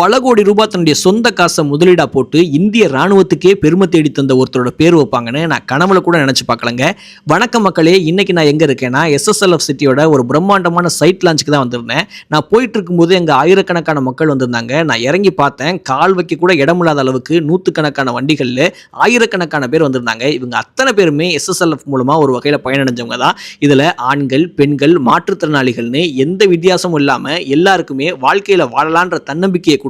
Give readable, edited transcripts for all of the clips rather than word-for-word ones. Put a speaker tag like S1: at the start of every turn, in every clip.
S1: பல கோடி ரூபாய் தன்னுடைய சொந்த காசை முதலீடா போட்டு இந்திய ராணுவத்துக்கே பெருமை தேடி தந்த ஒருத்தரோட பேர் வைப்பாங்கன்னு நான் கனவுல கூட நினைச்சு பார்க்கலங்க. வணக்கம் மக்களே, இன்னைக்கு நான் எங்க இருக்கேன்னா SSLF சிட்டியோட ஒரு பிரம்மாண்டமான சைட் லான்ச்சுக்கு தான் வந்திருந்தேன். நான் போயிட்டு இருக்கும்போது எங்க ஆயிரக்கணக்கான மக்கள் வந்திருந்தாங்க. நான் இறங்கி பார்த்தேன், கால் வைக்க கூட இடமில்லாத அளவுக்கு நூற்றுக்கணக்கான வண்டிகள்ல ஆயிரக்கணக்கான பேர் வந்திருந்தாங்க. இவங்க அத்தனை பேருமே SSLF மூலமா ஒரு வகையில பயனடைஞ்சவங்க தான். இதுல ஆண்கள், பெண்கள், மாற்றுத்திறனாளிகள்னு எந்த வித்தியாசமும் இல்லாம எல்லாருக்குமே வாழ்க்கையில வாழலான்ற தன்னம்பிக்கையை கொடுத்து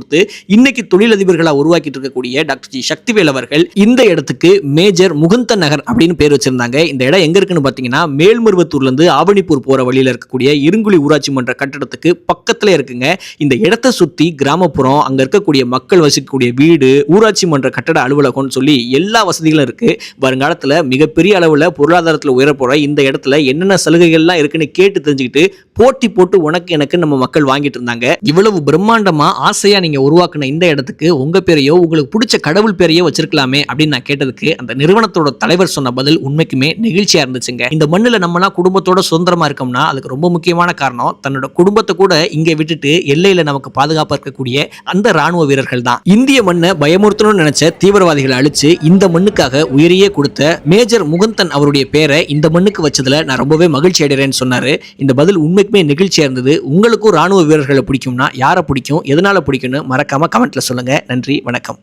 S1: இன்னைக்கு தொழிலதிபர்களா உருவாக்கிட்டு இருக்கக்கூடிய டாக்டர் ஜி சக்திவேல் அவர்கள் இந்த இடத்துக்கு மேஜர் முகுந்தன் நகர் அப்படின்னு பேர் வச்சிருந்தாங்க. இந்த இடம் எங்க இருக்குன்னு பாத்தீங்கன்னா, மேல்மருவத்தூர்ல இருந்து ஆவணிப்பூர் போற வழியில இருக்கக்கூடிய இருங்குழி ஊராட்சி மன்ற கட்டடத்துக்கு பக்கத்துல இருக்குங்க. இந்த இடத்தை சுத்தி கிராமப்புறம், அங்க இருக்கக்கூடிய மக்கள் வசிக்கக்கூடிய வீடு, ஊராட்சி மன்ற கட்டட அலுவலகம்னு சொல்லி எல்லா வசதிகளும் இருக்கு. வருங்காலத்துல மிகப்பெரிய அளவுல பொருளாதாரத்துல உயரப்போற இந்த இடத்துல என்னென்ன சலுகைகள்லாம் இருக்குன்னு கேட்டு தெரிஞ்சுக்கிட்டு போட்டி போட்டு உனக்கு எனக்கு நம்ம மக்கள் வாங்கிட்டு இருந்தாங்க. இவ்வளவு பிரம்மாண்டமா ஆசையா நீங்க உருவாக்குன இந்த இடத்துக்கு உங்க பேரையோ உங்களுக்கு பிடிச்ச கடவுள் பேரையோ வச்சிருக்கலாமே அப்படின்னு நான் கேட்டதுக்கு அந்த நிறுவனத்தோட தலைவர் சொன்ன பதில் உண்மைக்குமே நெகிழ்ச்சியா இருந்துச்சுங்க. இந்த மண்ணுல நம்மலாம் குடும்பத்தோட சுதந்திரமா இருக்கோம்னா அதுக்கு ரொம்ப முக்கியமான காரணம் தன்னோட குடும்பத்தை கூட இங்க விட்டுட்டு எல்லையில நமக்கு பாதுகாப்பா இருக்கக்கூடிய அந்த ராணுவ வீரர்கள் தான். இந்திய மண்ணை பயமுறுத்தணும்னு நினைச்ச தீவிரவாதிகளை அழிச்சு இந்த மண்ணுக்காக உயிரையே கொடுத்த மேஜர் முகுந்தன் அவருடைய பேரை இந்த மண்ணுக்கு வச்சதுல நான் ரொம்பவே மகிழ்ச்சி அடைகிறேன்னு சொன்னாரு. இந்த பதில் உண்மைக்குமே நெகிழ்ச்சியா இருந்தது. உங்களுக்கும் ராணுவ வீரர்களை பிடிக்கும்னா யாரை பிடிக்கும், எதனால பிடிக்கும்னு மறக்காம கமெண்ட்ல சொல்லுங்க. நன்றி, வணக்கம்.